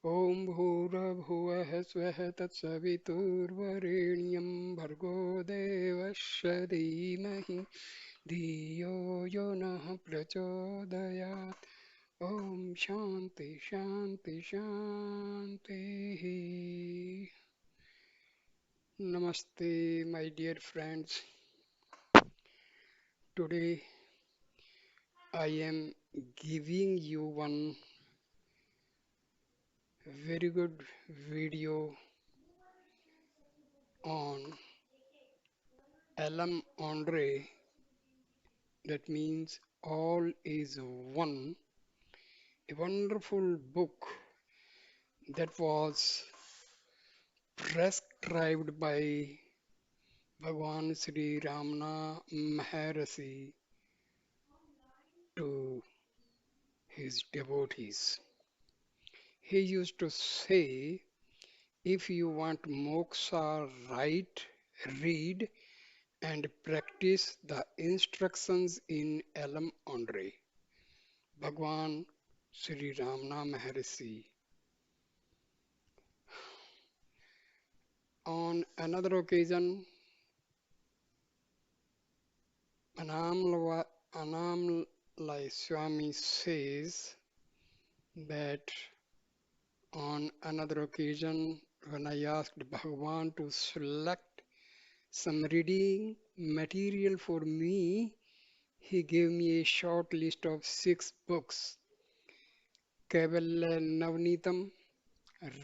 ॐ भूर्भुवः स्वः तत्सवितुर्वरेण्यं भर्गो देवस्य धीमहि धियो यो नः प्रचोदयात् ॐ शान्ति शान्ति शान्तिः Namaste, my dear friends. Today I am giving you one very good video on Ellam Ondre, that means all is one, a wonderful book that was prescribed by Bhagwan Sri Ramana maharshi to his devotees. He used to say, if you want moksha right, read and practice the instructions in Ellam Ondre. Bhagwan Sri Ramana Maharshi. On another occasion, Anamlai Swami says that on another occasion, when I asked Bhagwan to select some reading material for me, he gave me a short list of 6 books: Kaivalya Navnitam,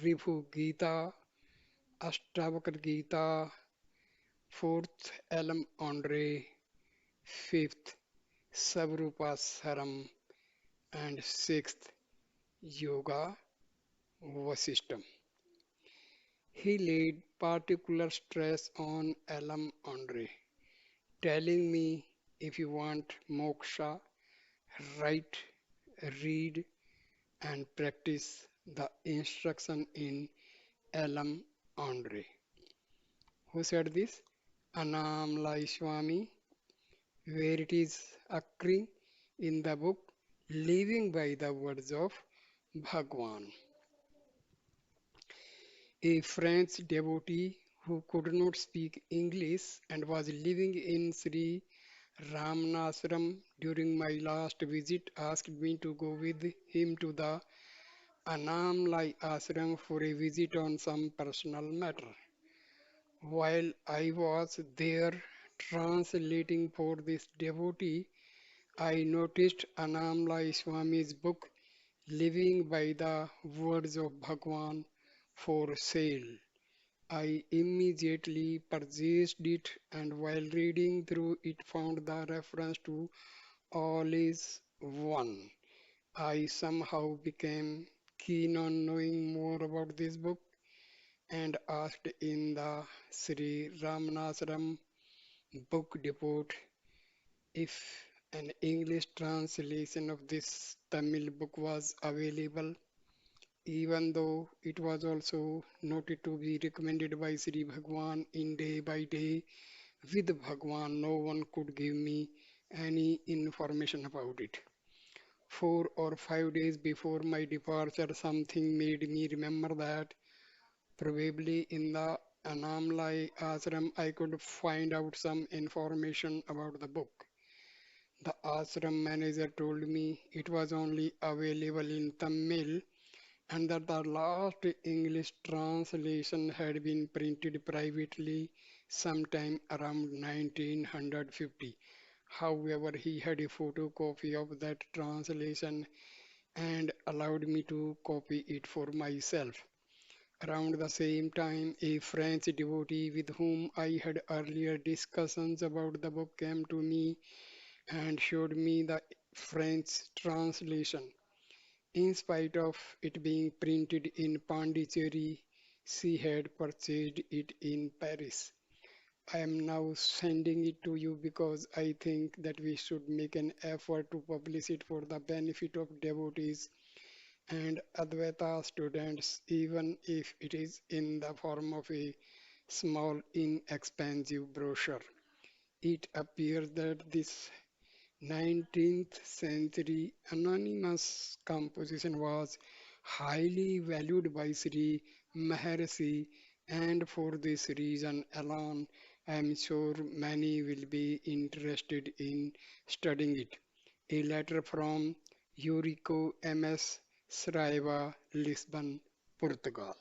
Ribhu Gita, Ashtavakra Gita, fourth Ellam Ondre, fifth Savrupa Saram, and sixth Yoga Vasistam. He laid particular stress on Ellam Ondre, telling me, if you want moksha, write, read and practice the instruction in Ellam Ondre. Who said this? Anamlai Swami, where it is occurring in the book Living by the Words of Bhagwan. A French devotee who could not speak English and was living in Sri Ramanashram during my last visit asked me to go with him to the Anamlai Ashram for a visit on some personal matter. While I was there translating for this devotee, I noticed Anamlai Swami's book Living by the Words of Bhagwan for sale. I immediately purchased it, and while reading through it found the reference to all is one. I somehow became keen on knowing more about this book and asked in the Sri Ramanaswaram book depot if an English translation of this Tamil book was available, even though it was also noted to be recommended by Sri Bhagwan in Day by Day with Bhagwan. No one could give me any information about it. 4 or 5 days before my departure, something made me remember that probably in the Anamlai Ashram I could find out some information about the book. The ashram manager told me it was only available in Tamil and that the last English translation had been printed privately sometime around 1950. However, he had a photocopy of that translation and allowed me to copy it for myself. Around the same time, a French devotee with whom I had earlier discussions about the book came to me and showed me the French translation. In spite of it being printed in Pondicherry, she had purchased it in Paris. I am now sending it to you because I think that we should make an effort to publish it for the benefit of devotees and Advaita students, even if it is in the form of a small, inexpensive brochure. It appears that this 19th century anonymous composition was highly valued by Sri Maharshi, and for this reason alone, I am sure many will be interested in studying it. A letter from Eurico MS Sraiva, Lisbon, Portugal.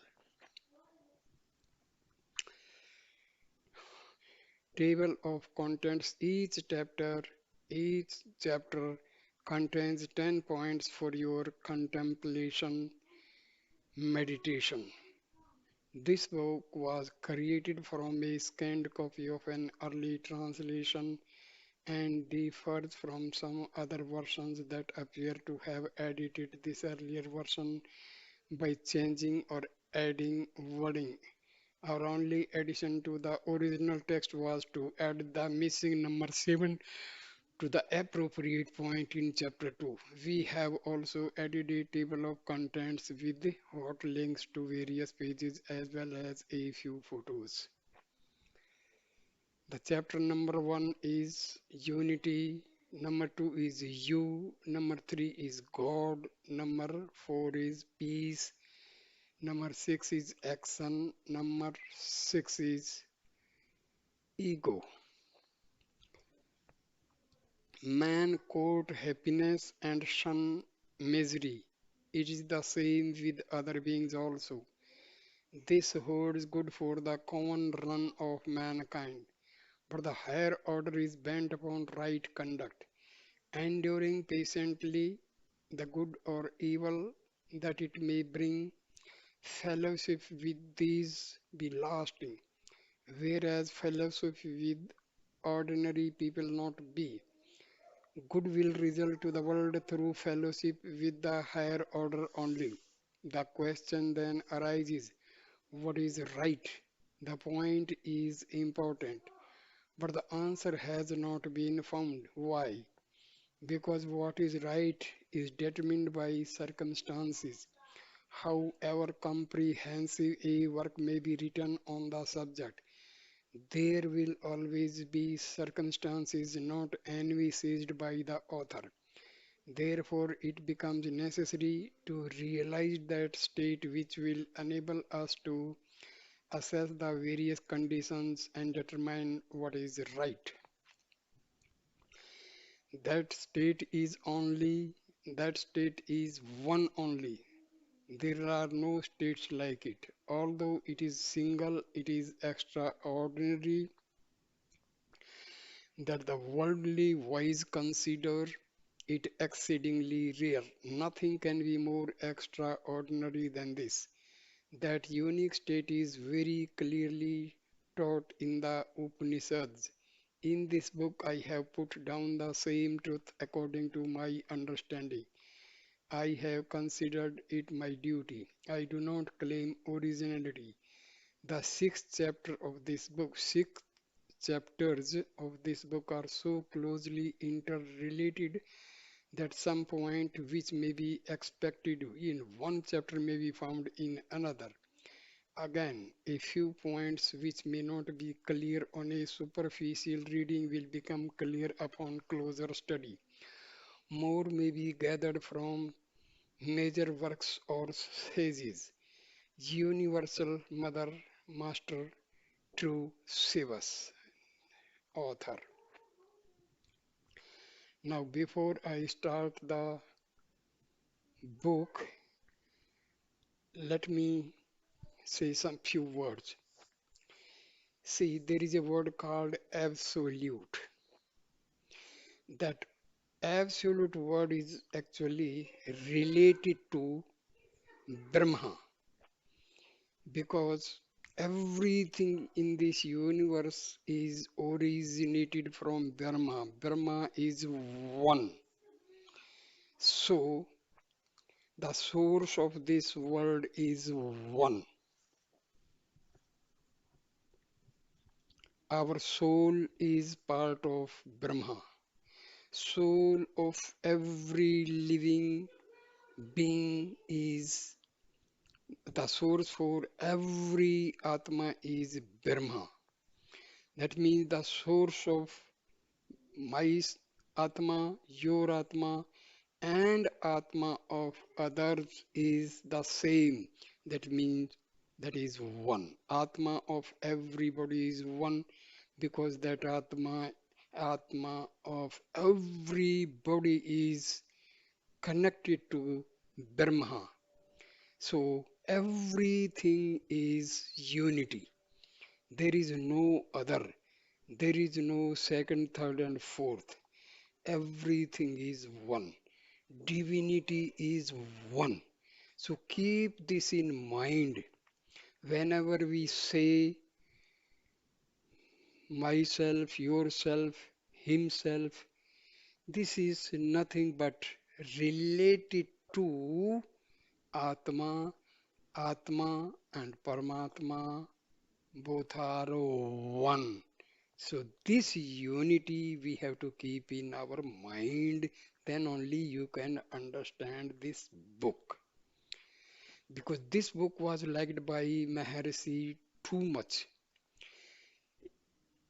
Table of contents. Each chapter contains 10 points for your contemplation meditation. This book was created from a scanned copy of an early translation and differs from some other versions that appear to have edited this earlier version by changing or adding wording. Our only addition to the original text was to add the missing number 7 to the appropriate point in chapter 2. We have also added a table of contents with hot links to various pages as well as a few photos. The chapter number 1 is unity, number 2 is you, number 3 is God, number 4 is peace, number 6 is action, number 6 is ego. Man quote happiness and shun misery. It is the same with other beings also. This holds good for the common run of mankind, but the higher order is bent upon right conduct, enduring patiently the good or evil that it may bring. Fellowship with these be lasting, whereas fellowship with ordinary people not be. Good will result to the world through fellowship with the higher order only. The question then arises, what is right? The point is important, but the answer has not been found. Why? Because what is right is determined by circumstances. However comprehensive a work may be written on the subject, there will always be circumstances not envisaged by the author. Therefore, it becomes necessary to realize that state which will enable us to assess the various conditions and determine what is right. That state is only, that state is one only. There are no states like it. Although it is single, it is extraordinary that the worldly wise consider it exceedingly rare. Nothing can be more extraordinary than this. That unique state is very clearly taught in the Upanishads. In this book, I have put down the same truth according to my understanding. I have considered it my duty. I do not claim originality. The six chapters of this book are so closely interrelated that some point which may be expected in one chapter may be found in another. Again, a few points which may not be clear on a superficial reading will become clear upon closer study. More may be gathered from major works or sages. Universal Mother, Master, True Sivas, author. Now, before I start the book, let me say some few words. See, there is a word called absolute. That absolute word is actually related to Brahma because everything in this universe is originated from Brahma. Brahma is one. So, the source of this world is one. Our soul is part of Brahma. Soul of every living being is the source for every Atma is Brahma. That means the source of my Atma, your Atma, and Atma of others is the same. That means that is one. Atma of everybody is one because that Atma of everybody is connected to Brahma. So everything is unity. There is no other. There is no second, third, and fourth. Everything is one. Divinity is one. So keep this in mind whenever we say myself, yourself, himself. This is nothing but related to Atma, Atma and Paramatma both are one. So this unity we have to keep in our mind, then only you can understand this book. Because this book was liked by Maharshi too much.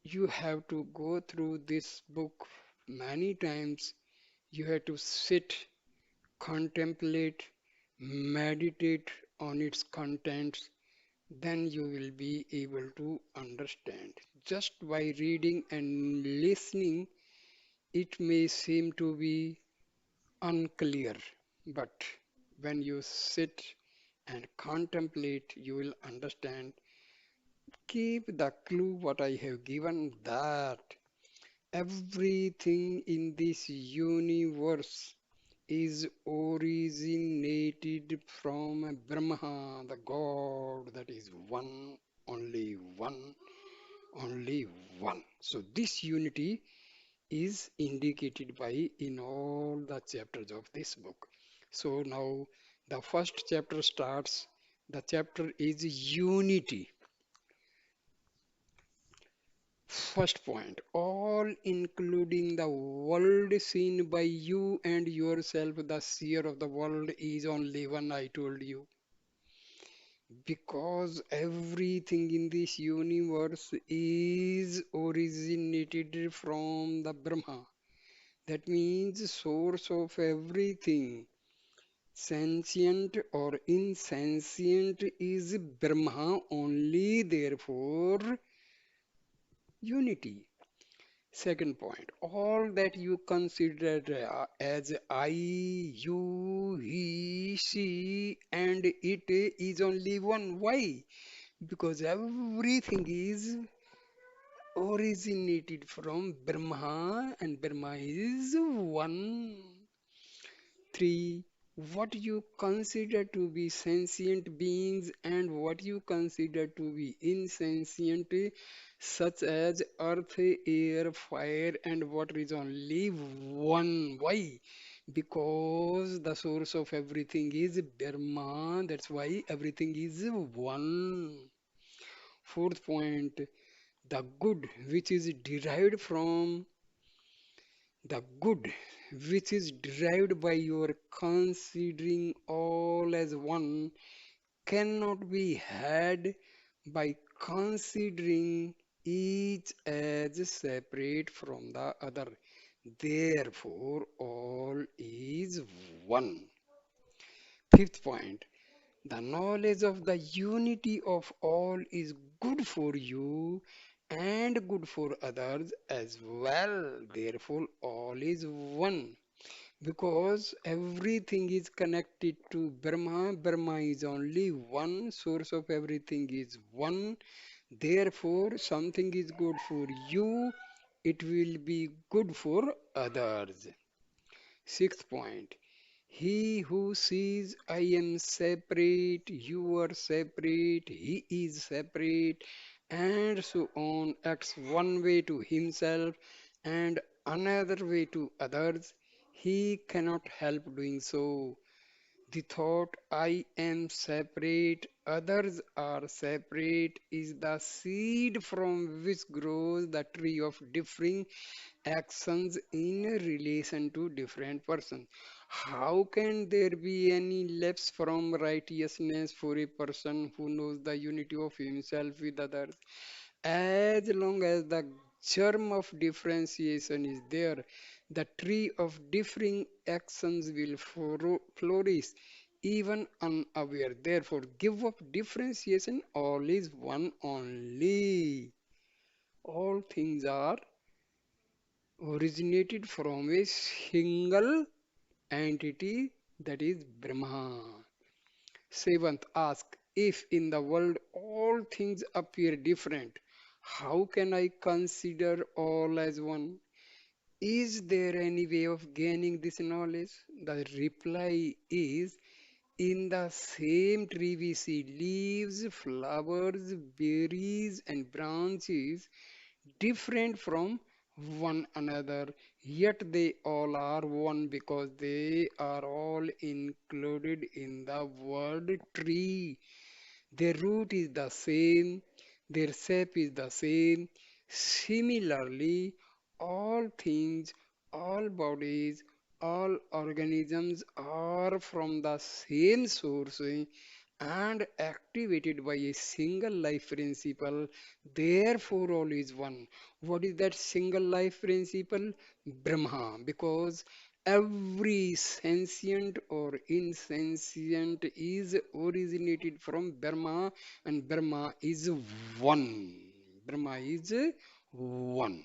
You have to go through this book many times. You have to sit, contemplate, meditate on its contents, then you will be able to understand. Just by reading and listening, it may seem to be unclear, but when you sit and contemplate, you will understand. Keep the clue what I have given that everything in this universe is originated from Brahma, the God that is one, only one, only one. So this unity is indicated by in all the chapters of this book. So now the first chapter starts. The chapter is unity. First point, all including the world seen by you and yourself, the seer of the world is only one, I told you. Because everything in this universe is originated from the Brahma. That means source of everything. Sentient or insentient is Brahma only, therefore unity. Second point, all that you consider as I, you, he, she, and it is only one. Why? Because everything is originated from Brahma and Brahma is one. Three, what you consider to be sentient beings and what you consider to be insentient, such as earth, air, fire, and water is only one. Why? Because the source of everything is Brahma. That's why everything is one. Fourth point, the good which is derived from the good which is derived by your considering all as one cannot be had by considering each as separate from the other. Therefore, all is one. Fifth point, the knowledge of the unity of all is good for you and good for others as well. Therefore, all is one. Because everything is connected to Brahma. Brahma is only one. Source of everything is one. Therefore, something is good for you. It will be good for others. Sixth point. He who sees I am separate, you are separate, he is separate, and so on, acts one way to himself and another way to others, he cannot help doing so. The thought I am separate, others are separate is the seed from which grows the tree of differing actions in relation to different persons. How can there be any lapse from righteousness for a person who knows the unity of himself with others? As long as the germ of differentiation is there, The tree of differing actions will flourish even unaware. Therefore, give up differentiation, all is one only. All things are originated from a single entity, that is Brahma. Seventh, ask if in the world all things appear different, how can I consider all as one? Is there any way of gaining this knowledge? The reply is, in the same tree we see leaves, flowers, berries, and branches different from one another, yet they all are one because they are all included in the word tree. Their root is the same, their shape is the same. Similarly, all things, all bodies, all organisms are from the same source and activated by a single life principle. Therefore, all is one. What is that single life principle? Brahma. Because every sentient or insentient is originated from Brahma, and Brahma is one. Brahma is one.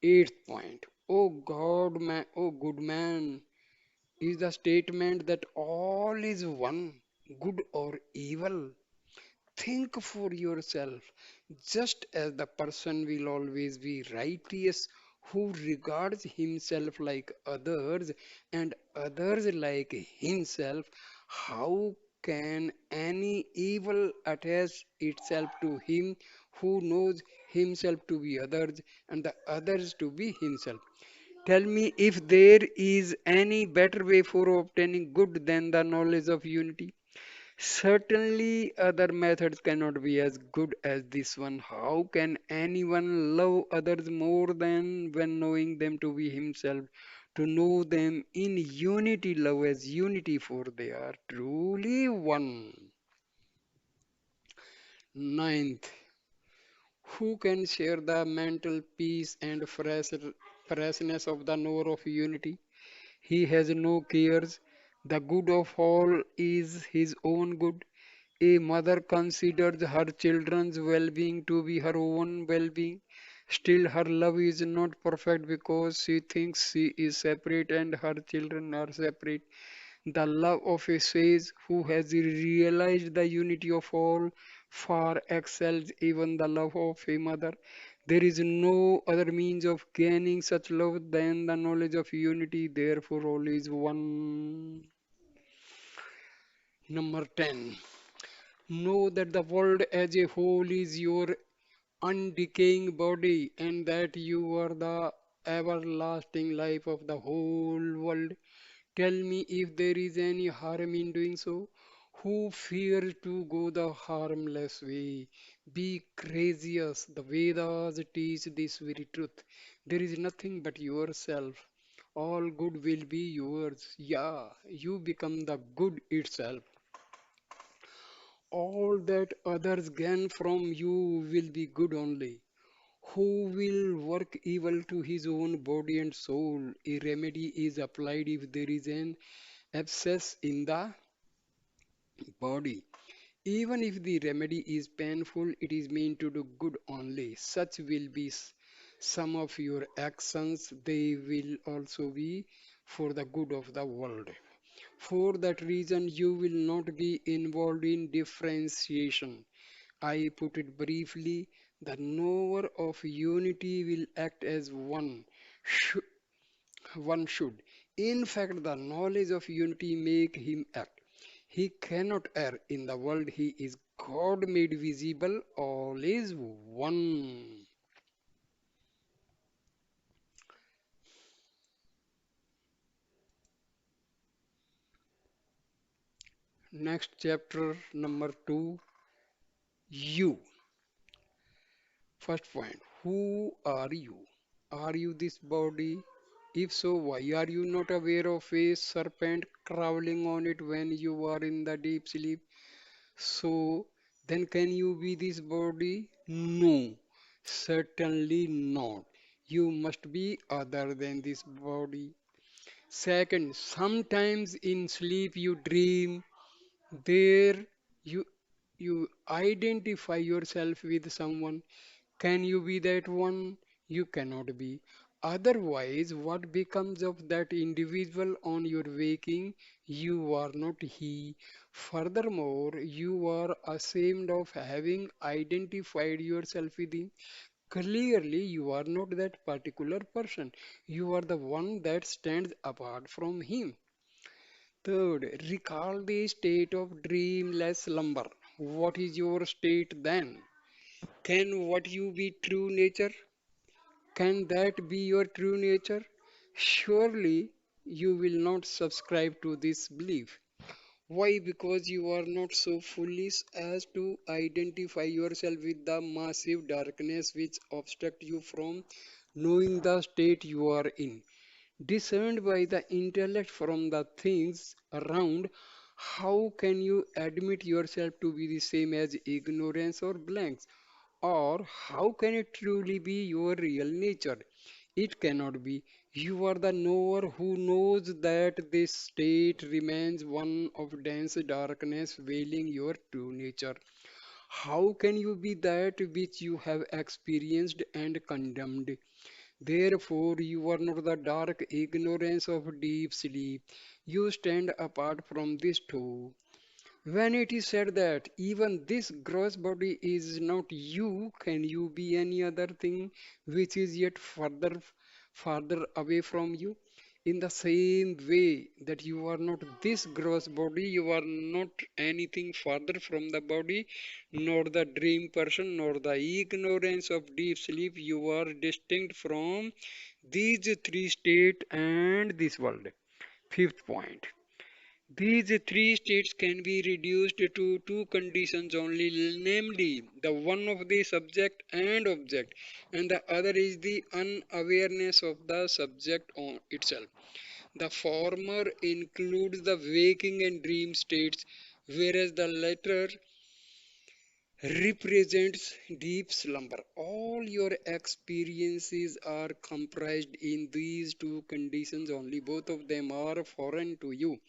Eighth point. Oh God, man, oh good man, is the statement that all is one, good or evil. Think for yourself. Just as the person will always be righteous who regards himself like others and others like himself, how can any evil attach itself to him who knows himself to be others and the others to be himself? Tell me if there is any better way for obtaining good than the knowledge of unity. Certainly, other methods cannot be as good as this one. How can anyone love others more than when knowing them to be himself? To know them in unity, love as unity, for they are truly one. Ninth, who can share the mental peace and freshness of the knower of unity? He has no cares. The good of all is his own good. A mother considers her children's well being to be her own well being. Still, her love is not perfect because she thinks she is separate and her children are separate. The love of a sage who has realized the unity of all far excels even the love of a mother. There is no other means of gaining such love than the knowledge of unity, therefore, all is one. Number 10. Know that the world as a whole is your undecaying body and that you are the everlasting life of the whole world. Tell me if there is any harm in doing so. Who fears to go the harmless way? Be courageous. The Vedas teach this very truth. There is nothing but yourself. All good will be yours. Yeah, you become the good itself. All that others gain from you will be good only. Who will work evil to his own body and soul? A remedy is applied if there is an abscess in the body. Even if the remedy is painful, it is meant to do good only. Such will be some of your actions. They will also be for the good of the world. For that reason, you will not be involved in differentiation. I put it briefly, the knower of unity will act as one. One should. In fact, the knowledge of unity make him act. He cannot err. In the world, he is God made visible. All is one. Next chapter, number 2. You. First point. Who are you? Are you this body? If so, why are you not aware of a serpent crawling on it when you are in the deep sleep? So, then can you be this body? No, certainly not. You must be other than this body. Second, sometimes in sleep you dream. There you you identify yourself with someone. Can you be that one? You cannot be. Otherwise, what becomes of that individual on your waking? You are not he. Furthermore, you are ashamed of having identified yourself with him. Clearly, you are not that particular person. You are the one that stands apart from him. Third, recall the state of dreamless slumber. What is your state then? Can what you be true nature? Can that be your true nature? Surely you will not subscribe to this belief. Why? Because you are not so foolish as to identify yourself with the massive darkness which obstruct you from knowing the state you are in. Discerned by the intellect from the things around, how can you admit yourself to be the same as ignorance or blanks? Or how can it truly be your real nature? It cannot be. You are the knower who knows that this state remains one of dense darkness veiling your true nature. How can you be that which you have experienced and condemned? Therefore, you are not the dark ignorance of deep sleep. You stand apart from this too. When it is said that even this gross body is not you, can you be any other thing which is yet farther away from you? In the same way that you are not this gross body, you are not anything farther from the body, nor the dream person, nor the ignorance of deep sleep. You are distinct from these three states and this world. Fifth point. These three states can be reduced to two conditions only, namely the one of the subject and object, and the other is the unawareness of the subject on itself. The former includes the waking and dream states, whereas the latter represents deep slumber. All your experiences are comprised in these two conditions only. Both of them are foreign to you.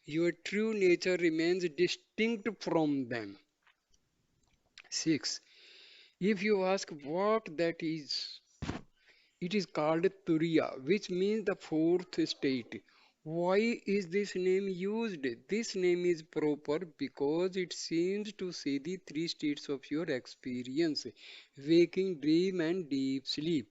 Your true nature remains distinct from them. 6. If you ask what that is, it is called Turiya, which means the fourth state. Why is this name used? This name is proper because it seems to say the three states of your experience, waking, dream, and deep sleep,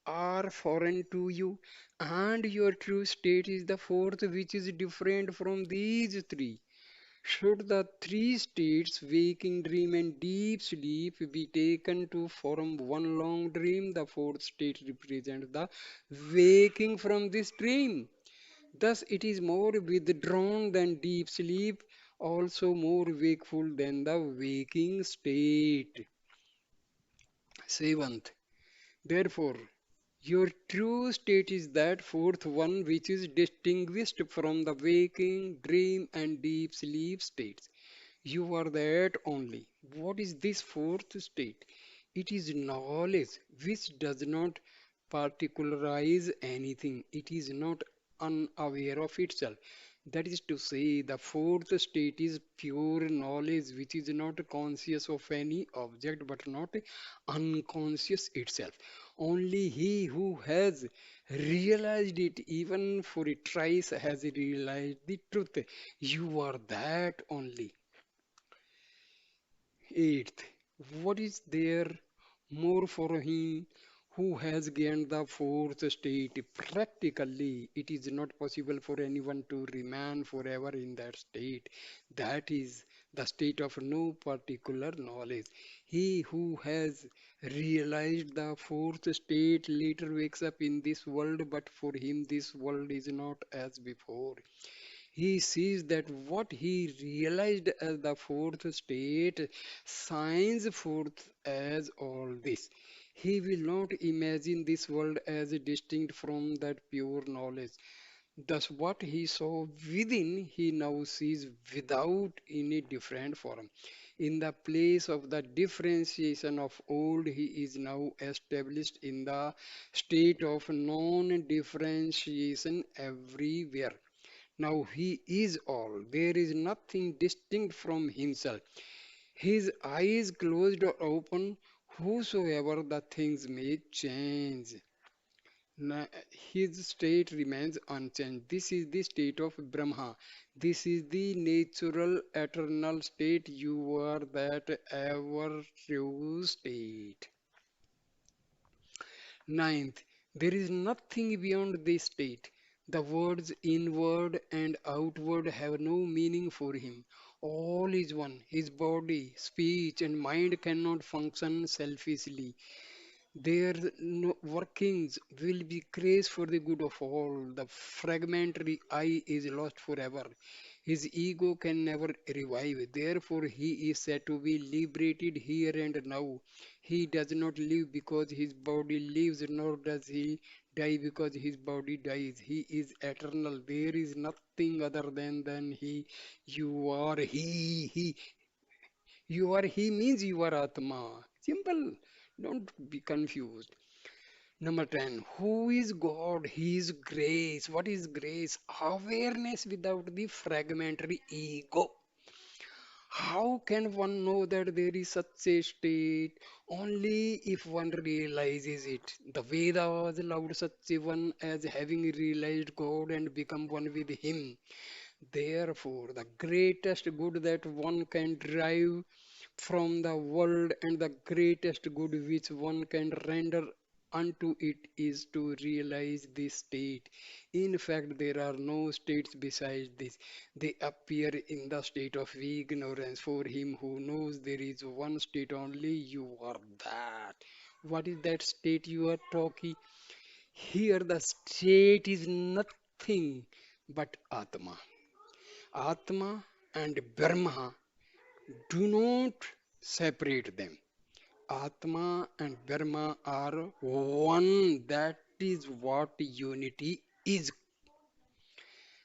are foreign to you, and your true state is the fourth, which is different from these three. Should the three states, waking dream and deep sleep, be taken to form one long dream, the fourth state represents the waking from this dream. Thus, it is more withdrawn than deep sleep, also more wakeful than the waking state. Seventh, therefore, your true state is that fourth one which is distinguished from the waking, dream, and deep sleep states. You are that only. What is this fourth state? It is knowledge which does not particularize anything. It is not unaware of itself. That is to say, the fourth state is pure knowledge which is not conscious of any object but not unconscious itself. Only he who has realized it, even for a trace, has realized the truth. You are that only. Eighth, what is there more for him who has gained the fourth state? Practically, it is not possible for anyone to remain forever in that state. That is the state of no particular knowledge. He who has realized the fourth state later wakes up in this world, but for him, this world is not as before. He sees that what he realized as the fourth state shines forth as all this. He will not imagine this world as distinct from that pure knowledge. Thus, what he saw within, he now sees without any different form. In the place of the differentiation of old, he is now established in the state of non differentiation everywhere. Now he is all. There is nothing distinct from himself. His eyes closed or open, whosoever the things may change. His state remains unchanged. This is the state of Brahma. This is the natural eternal state. You are that ever true state. Ninth, there is nothing beyond this state. The words inward and outward have no meaning for him. All is one. His body, speech, and mind cannot function selfishly. Their workings will be praised for the good of all. The fragmentary I is lost forever. His ego can never revive. Therefore, he is said to be liberated here and now. He does not live because his body lives, nor does he die because his body dies. He is eternal. There is nothing other than he. You are he. You are he means you are Atma. Simple. Don't be confused. Number 10. Who is God? He is grace. What is grace? Awareness without the fragmentary ego. How can one know that there is such a state? Only if one realizes it. The Vedas allowed such a one as having realized God and become one with Him. Therefore, the greatest good that one can derive from the world and the greatest good which one can render unto it is to realize this state. In fact, there are no states besides this. They appear in the state of ignorance. For him who knows there is one state only, you are that. What is that state you are talking? Here, the state is nothing but Atma. Atma and Brahma, do not separate them. Atma and Brahma are one. That is what unity is.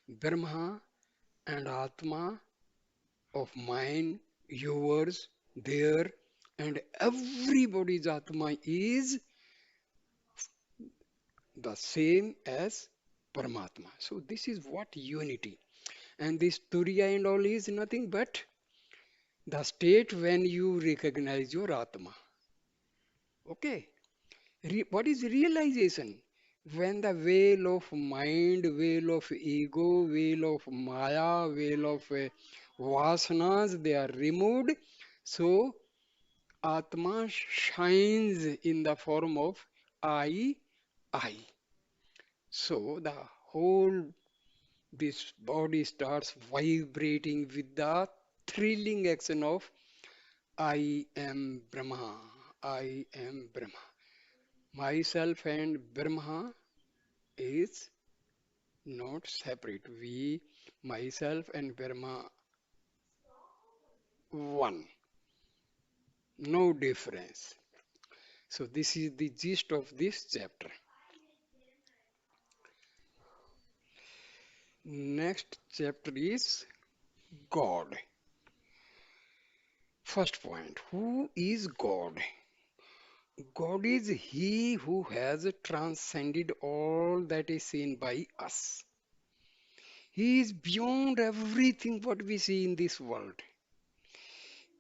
Brahma and Atma of mine, yours, there, and everybody's Atma is the same as Paramatma. So this is what unity. And this Turiya and all is nothing but the state when you recognize your Atma. Okay. What is realization? When the veil of mind, veil of ego, veil of maya, veil of vasanas, they are removed. So Atma shines in the form of I, I. So the whole this body starts vibrating with the thrilling action of I am Brahma. I am Brahma. Myself and Brahma is not separate. We, myself and Brahma, one. No difference. So this is the gist of this chapter. Next chapter is God. First point, who is God? God is He who has transcended all that is seen by us. He is beyond everything what we see in this world.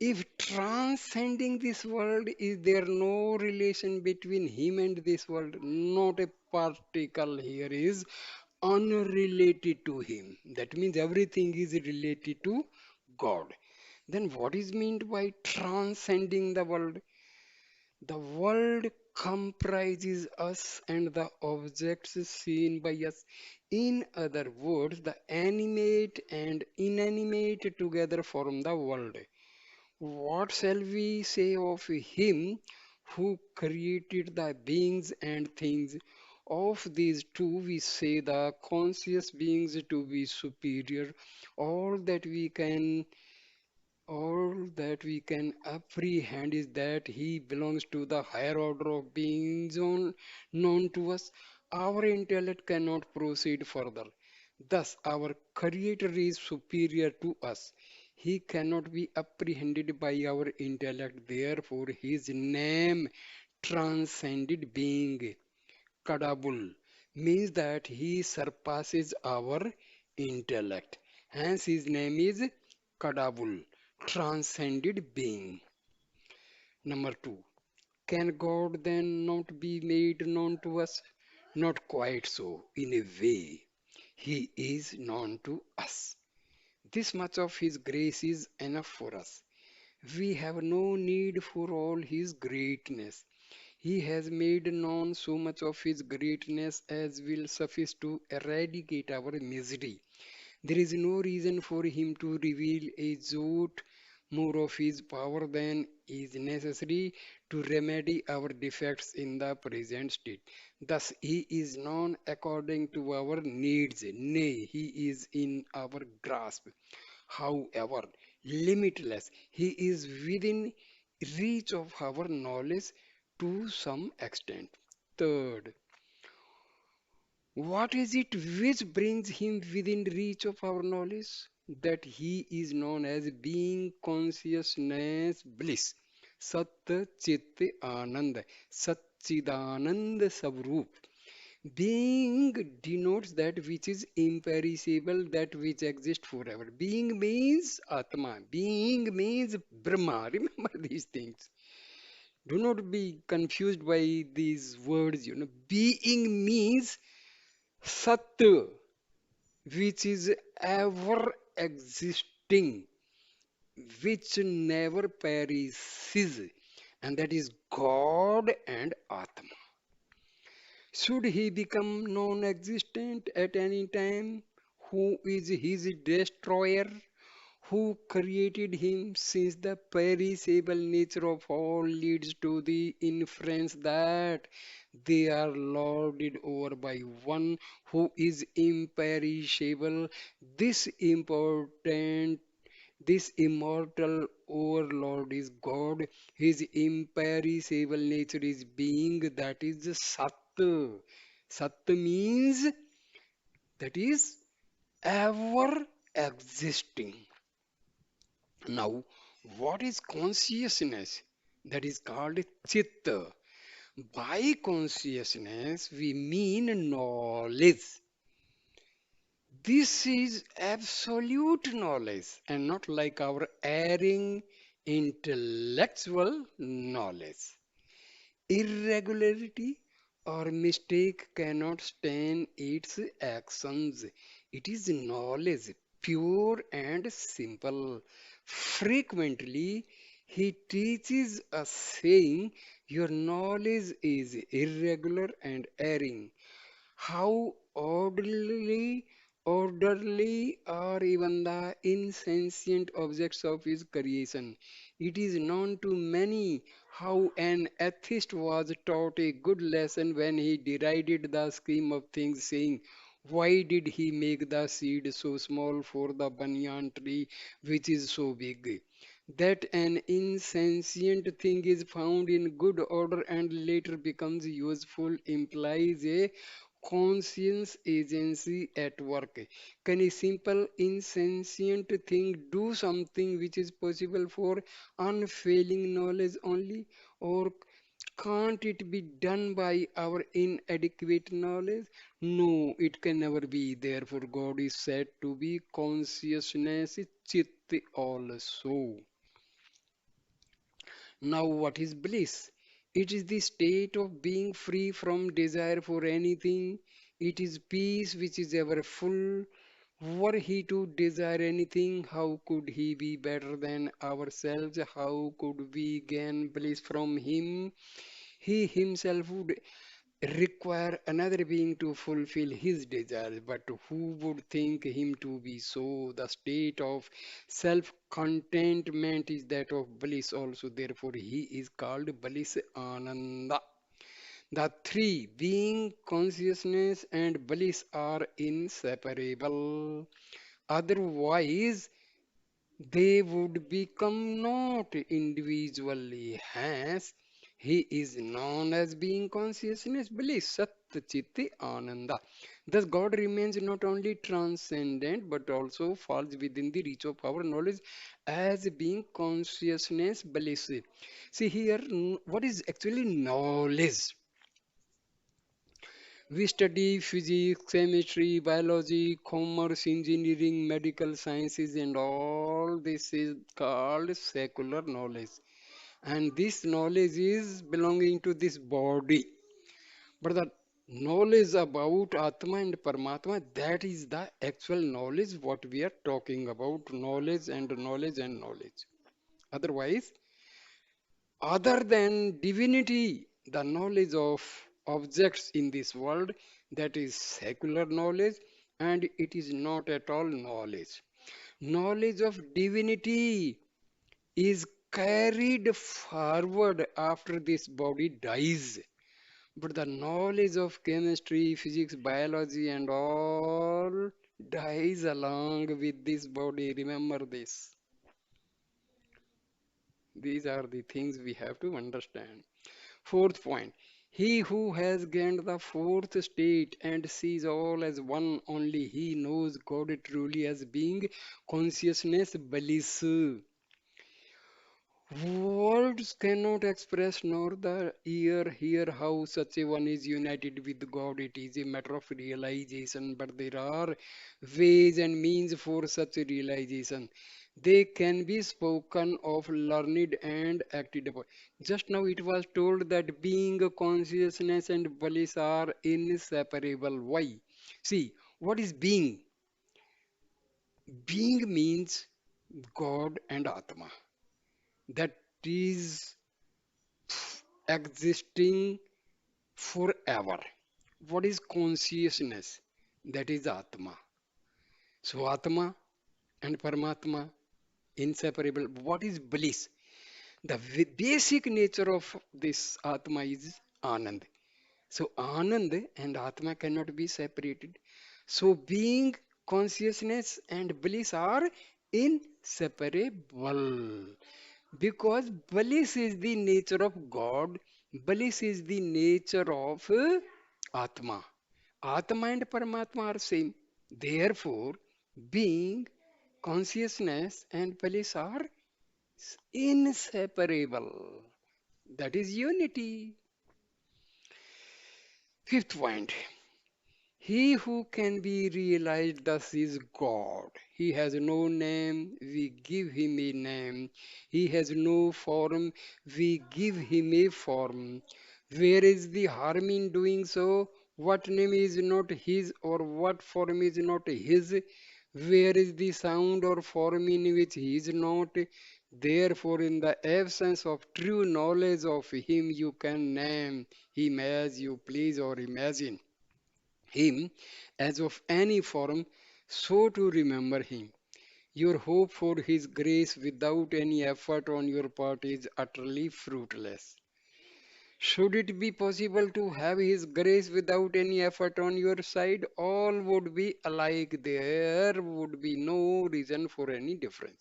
If transcending this world, is there no relation between him and this world? Not a particle here is unrelated to him. That means everything is related to God. Then what is meant by transcending the world? The world comprises us and the objects seen by us. In other words, the animate and inanimate together form the world. What shall we say of him who created the beings and things? Of these two, we say the conscious beings to be superior. All that we can all that we can apprehend is that he belongs to the higher order of beings known to us. Our intellect cannot proceed further. Thus, our Creator is superior to us. He cannot be apprehended by our intellect. Therefore, his name transcended being. Kadabul means that he surpasses our intellect. Hence, his name is Kadabul, transcended being. Number two, can God then not be made known to us? Not quite so, in a way. He is known to us. This much of His grace is enough for us. We have no need for all His greatness. He has made known so much of His greatness as will suffice to eradicate our misery. There is no reason for Him to reveal a jot more of His power than is necessary to remedy our defects in the present state. Thus, He is known according to our needs, nay, He is in our grasp. However, limitless, He is within reach of our knowledge to some extent. Third, what is it which brings him within reach of our knowledge? That he is known as being consciousness bliss. Sat Chit Anand. Satchidanand Savrup. Being denotes that which is imperishable, that which exists forever. Being means Atma. Being means Brahma. Remember these things. Do not be confused by these words. Being means Sat, which is ever existing, which never perishes, and that is God and Atma. Should he become non existent at any time? Who is his destroyer? Who created him, since the perishable nature of all leads to the inference that they are lorded over by one who is imperishable. This important this immortal overlord is God. His imperishable nature is being, that is Sat. Sat means that is ever existing. Now, what is consciousness? That is called chitta. By consciousness, we mean knowledge. This is absolute knowledge and not like our erring intellectual knowledge. Irregularity or mistake cannot stain its actions. It is knowledge, pure and simple. Frequently, he teaches us saying, your knowledge is irregular and erring. How orderly are even the insentient objects of his creation. It is known to many how an atheist was taught a good lesson when he derided the scheme of things, saying, why did he make the seed so small for the banyan tree which is so big? That an insentient thing is found in good order and later becomes useful implies a conscience agency at work. Can a simple insentient thing do something which is possible for unfailing knowledge only? Or can't it be done by our inadequate knowledge? No, it can never be. Therefore, God is said to be consciousness, chit also. Now, what is bliss? It is the state of being free from desire for anything. It is peace which is ever full. Were he to desire anything, how could he be better than ourselves? How could we gain bliss from him? He himself would require another being to fulfill his desires, but who would think him to be so? The state of self contentment is that of bliss also, therefore, he is called bliss ananda. The three, being, consciousness, and bliss, are inseparable. Otherwise, they would become not individually. Hence, he is known as being consciousness, bliss, sat, chit, ananda. Thus, God remains not only transcendent but also falls within the reach of our knowledge as being consciousness bliss. See here, what is actually knowledge? We study physics, chemistry, biology, commerce, engineering, medical sciences, and all this is called secular knowledge. And this knowledge is belonging to this body. But the knowledge about Atma and Paramatma, that is the actual knowledge what we are talking about. Knowledge and knowledge and knowledge. Otherwise, other than divinity, the knowledge of objects in this world, that is secular knowledge, and it is not at all knowledge. Knowledge of divinity is carried forward after this body dies. But the knowledge of chemistry, physics, biology, and all dies along with this body. Remember this. These are the things we have to understand. Fourth point. He who has gained the fourth state and sees all as one, only he knows God truly as being consciousness bliss. Words cannot express nor the ear hear how such a one is united with God. It is a matter of realization, but there are ways and means for such a realization. They can be spoken of, learned, and acted upon. Just now it was told that being, consciousness, and bliss are inseparable. Why? See, what is being? Being means God and Atma. That is existing forever. What is consciousness? That is Atma. So Atma and Paramatma inseparable. What is bliss? The basic nature of this Atma is Anand. So Anand and Atma cannot be separated. So being, consciousness and bliss are inseparable. Because bliss is the nature of God, bliss is the nature of Atma. Atma and Paramatma are same. Therefore, being, consciousness, and bliss are inseparable. That is unity. Fifth point. He who can be realized thus is God. He has no name, we give him a name. He has no form, we give him a form. Where is the harm in doing so? What name is not his or what form is not his? Where is the sound or form in which he is not? Therefore, in the absence of true knowledge of him, you can name him as you please or imagine him as of any form, so to remember him. Your hope for his grace without any effort on your part is utterly fruitless. Should it be possible to have his grace without any effort on your side, all would be alike. There would be no reason for any difference.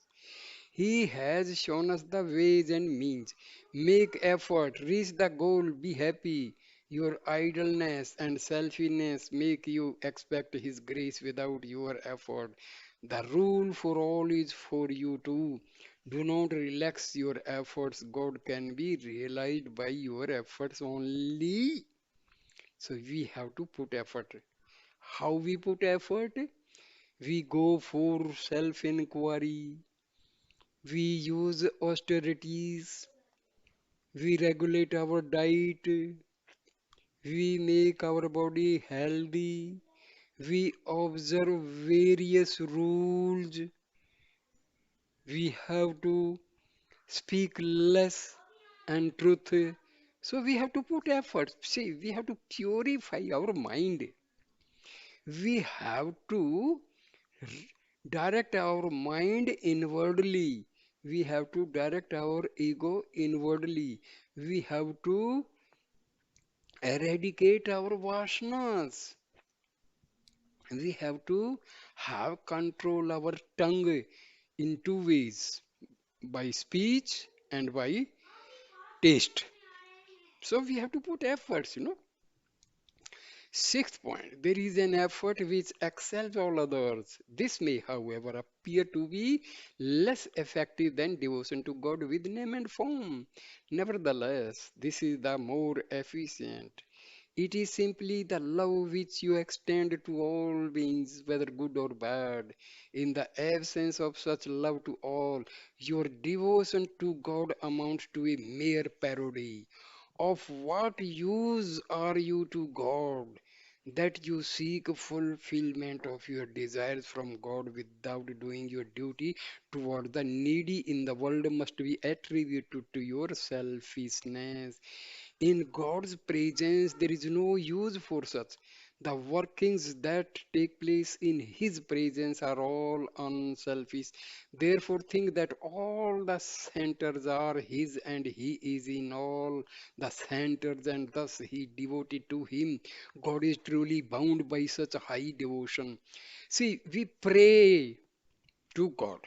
He has shown us the ways and means. Make effort, reach the goal, be happy. Your idleness and selfishness make you expect His grace without your effort. The rule for all is for you too. Do not relax your efforts. God can be realized by your efforts only. So we have to put effort. How we put effort? We go for self inquiry, we use austerities, we regulate our diet, we make our body healthy, we observe various rules, we have to speak less and truth. So we have to put effort. See, we have to purify our mind. We have to direct our mind inwardly. We have to direct our ego inwardly. We have to eradicate our vasanas. We have to have control our tongue in two ways, by speech and by taste. So we have to put efforts. Sixth point, there is an effort which excels all others. This may, however, appear to be less effective than devotion to God with name and form. Nevertheless, this is the more efficient. It is simply the love which you extend to all beings, whether good or bad. In the absence of such love to all, your devotion to God amounts to a mere parody. Of what use are you to God that you seek fulfillment of your desires from God without doing your duty toward the needy in the world must be attributed to your selfishness. In God's presence, there is no use for such. The workings that take place in His presence are all unselfish. Therefore, think that all the centers are His and He is in all the centers, and thus He devoted to Him. God is truly bound by such high devotion. See, we pray to God.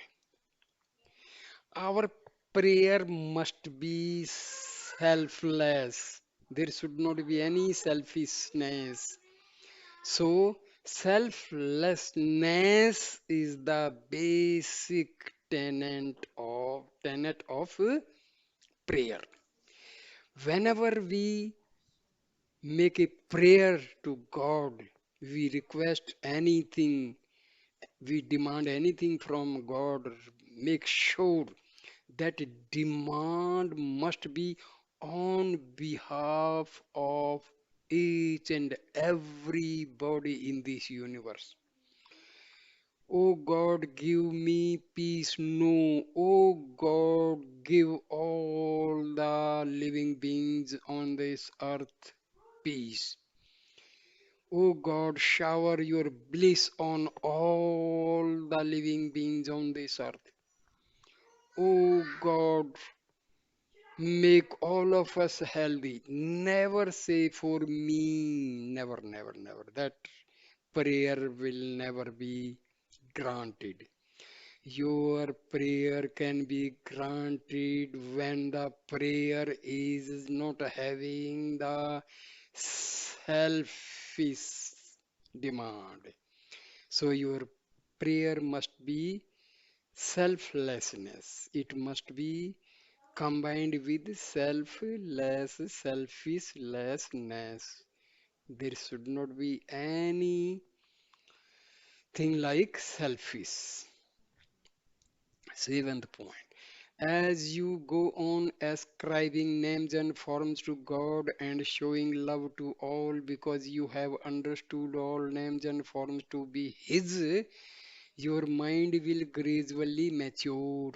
Our prayer must be selfless. There should not be any selfishness. So, selflessness is the basic tenet of prayer. Whenever we make a prayer to God, we request anything, we demand anything from God, make sure that demand must be on behalf of each and everybody in this universe. Oh God, give me peace. No, oh God, give all the living beings on this earth peace. Oh God, shower your bliss on all the living beings on this earth. Oh God, make all of us healthy. Never say for me. Never, never, never. That prayer will never be granted. Your prayer can be granted when the prayer is not having the selfish demand. So your prayer must be selflessness. It must be combined with selfishness. There should not be anything like selfish. Seventh point. As you go on ascribing names and forms to God and showing love to all because you have understood all names and forms to be His, your mind will gradually mature.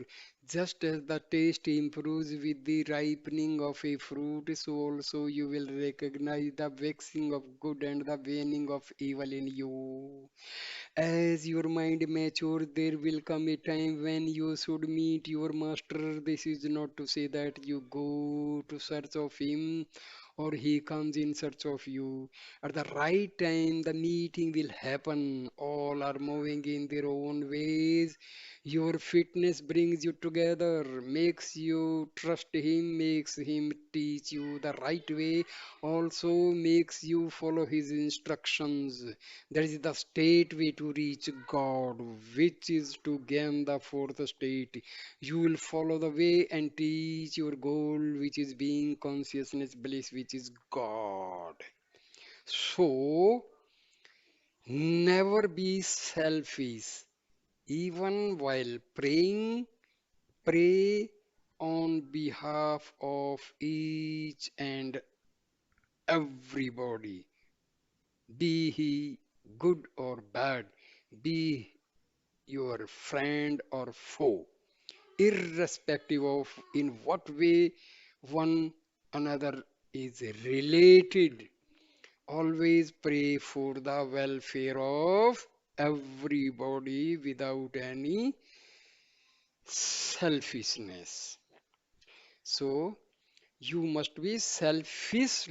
Just as the taste improves with the ripening of a fruit, so also you will recognize the waxing of good and the waning of evil in you. As your mind matures, there will come a time when you should meet your master. This is not to say that you go to search of him or he comes in search of you. At the right time, the meeting will happen. All are moving in their own ways. Your fitness brings you together, makes you trust him, makes him teach you the right way, also makes you follow his instructions. That is the state way to reach God, which is to gain the fourth state. You will follow the way and teach your goal, which is being consciousness bliss, which is God. So, never be selfish. Even while praying, pray on behalf of each and everybody, be he good or bad, be your friend or foe, irrespective of in what way one another is related. Always pray for the welfare of everybody without any selfishness. So you must be selflessness,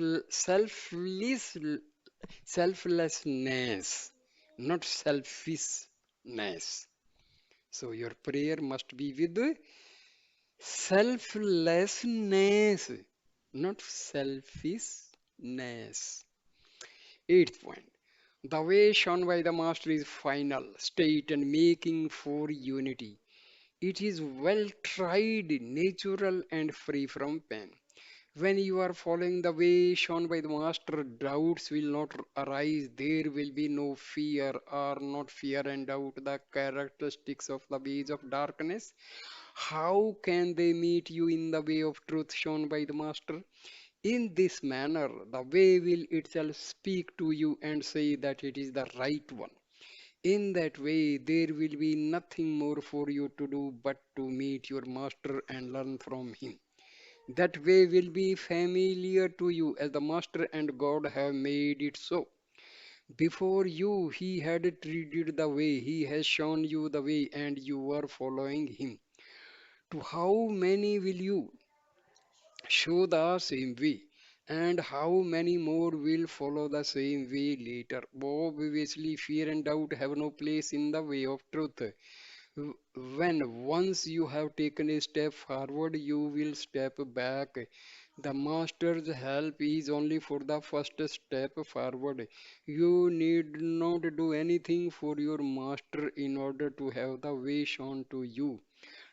not selfishness. So your prayer must be with selflessness, not selfishness. Eighth point. The way shown by the master is final, state, and making for unity. It is well tried, natural, and free from pain. When you are following the way shown by the master, doubts will not arise. There will be no fear, or not fear and doubt, the characteristics of the ways of darkness. How can they meet you in the way of truth shown by the master? In this manner, the way will itself speak to you and say that it is the right one. In that way, there will be nothing more for you to do but to meet your master and learn from him. That way will be familiar to you as the master and God have made it so. Before you, he had treated the way, he has shown you the way, and you are following him. To how many will you show the same way? And how many more will follow the same way later? Obviously, fear and doubt have no place in the way of truth. When once you have taken a step forward, you will step back. The master's help is only for the first step forward. You need not do anything for your master in order to have the way shown to you.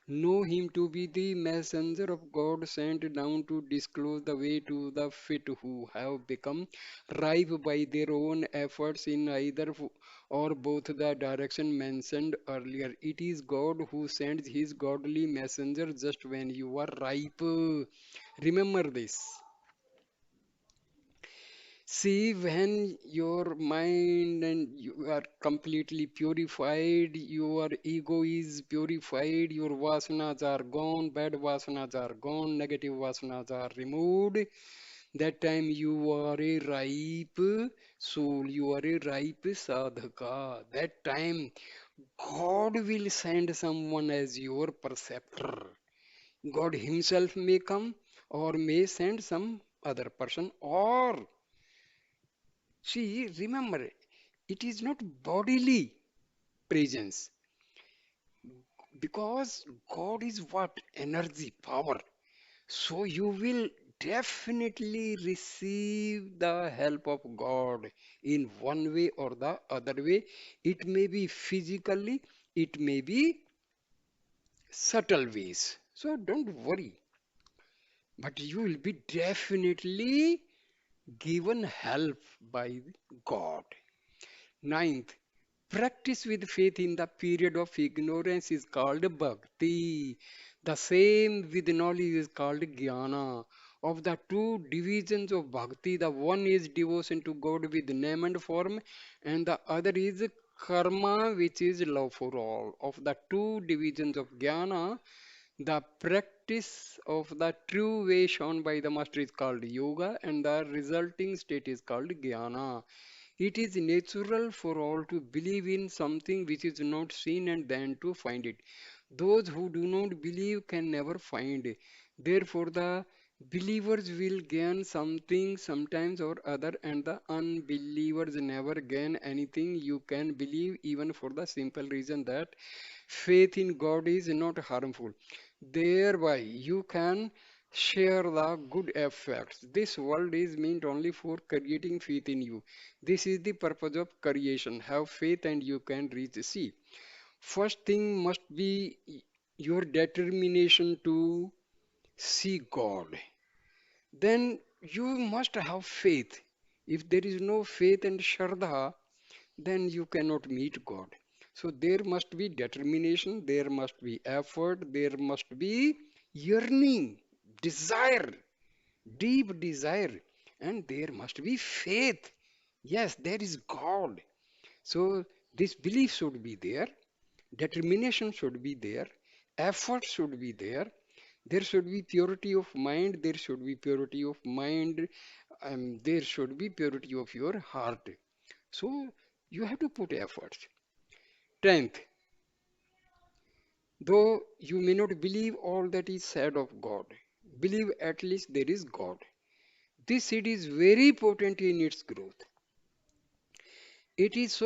Know him to be the messenger of God sent down to disclose the way to the fit who have become ripe by their own efforts in either or both the direction mentioned earlier. It is God who sends his godly messenger just when you are ripe. Remember this. See, when your mind and you are completely purified, your ego is purified, your vasanas are gone, bad vasanas are gone, negative vasanas are removed. That time you are a ripe soul, you are a ripe sadhaka. That time God will send someone as your preceptor. God Himself may come or may send some other person, or see, remember, it is not bodily presence because God is what? Energy, power. So you will definitely receive the help of God in one way or the other way. It may be physically, it may be subtle ways. So don't worry, but you will be definitely given help by God. Ninth, practice with faith in the period of ignorance is called bhakti. The same with knowledge is called jnana. Of the two divisions of bhakti, the one is devotion to God with name and form, and the other is karma, which is love for all. Of the two divisions of jnana, the practice of the true way shown by the master is called yoga, and the resulting state is called jnana. It is natural for all to believe in something which is not seen and then to find it. Those who do not believe can never find. Therefore, the believers will gain something sometimes or other, and the unbelievers never gain anything. You can believe even for the simple reason that faith in God is not harmful. Thereby, you can share the good effects. This world is meant only for creating faith in you. This is the purpose of creation. Have faith and you can reach. See, first thing must be your determination to see God. Then you must have faith. If there is no faith and shraddha, then you cannot meet God. So there must be determination, there must be effort, there must be yearning, desire, deep desire, and there must be faith. Yes, there is God. So this belief should be there, determination should be there, effort should be there. There should be purity of mind, there should be purity of mind, there should be purity of your heart. So you have to put efforts. 10th, though you may not believe all that is said of God, believe at least there is God. This seed is very potent in its growth. It is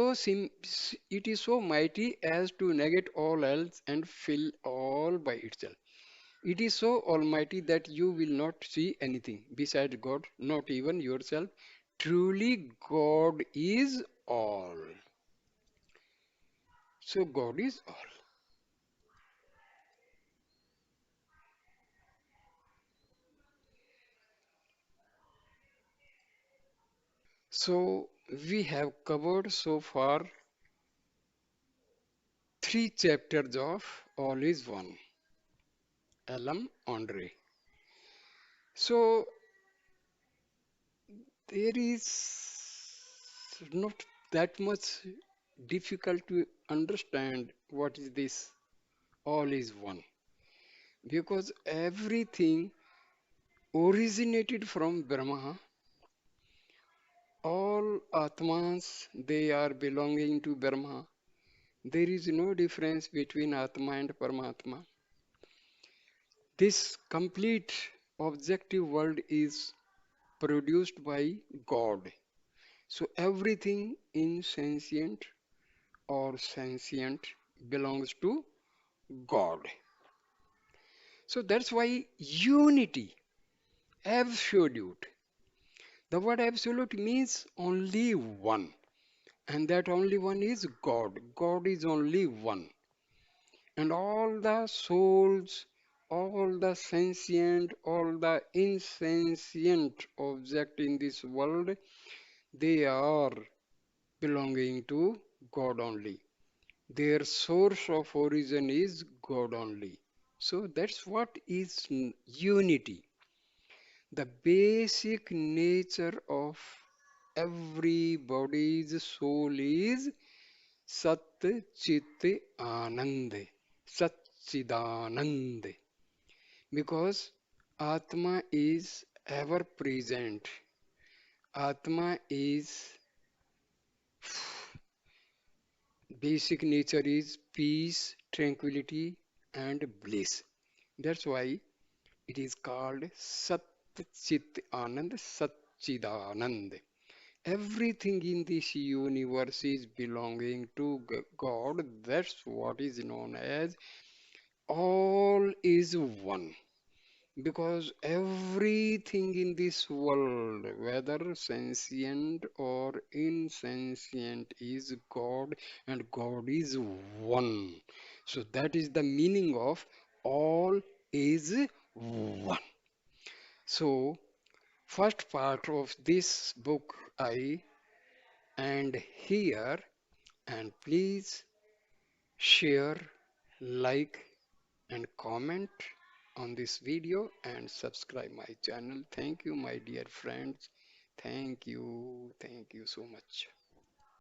it is so mighty as to negate all else and fill all by itself. It is so almighty that you will not see anything besides God, not even yourself. truly God is all. So God is all. So we have covered so far three chapters of All is One, Ellam, Ondre. So there is not that much difficult to understand what is this All is One, because everything originated from Brahma. All Atmas, they are belonging to Brahma. There is no difference between Atma and Paramatma. This complete objective world is produced by God. So everything insentient or sentient belongs to God. So that's why unity, absolute. The word absolute means only one, and that only one is God. God is only one. And all the souls, all the sentient, all the insentient object in this world, they are belonging to God only. Their source of origin is God only. So that's what is unity. The basic nature of everybody's soul is Sat Chit Anand, Sat Chidanand. Because Atma is ever present. Atma is basic nature is peace, tranquility, and bliss. That's why it is called Sat Chit Anand, Sat Chidanand. Everything in this universe is belonging to God. That's what is known as all is one. Because everything in this world, whether sentient or insentient, is God, and God is one. So that is the meaning of all is one. So first part of this book I end here, and please share, like, and comment on this video and subscribe my channel. Thank you, my dear friends. Thank you so much.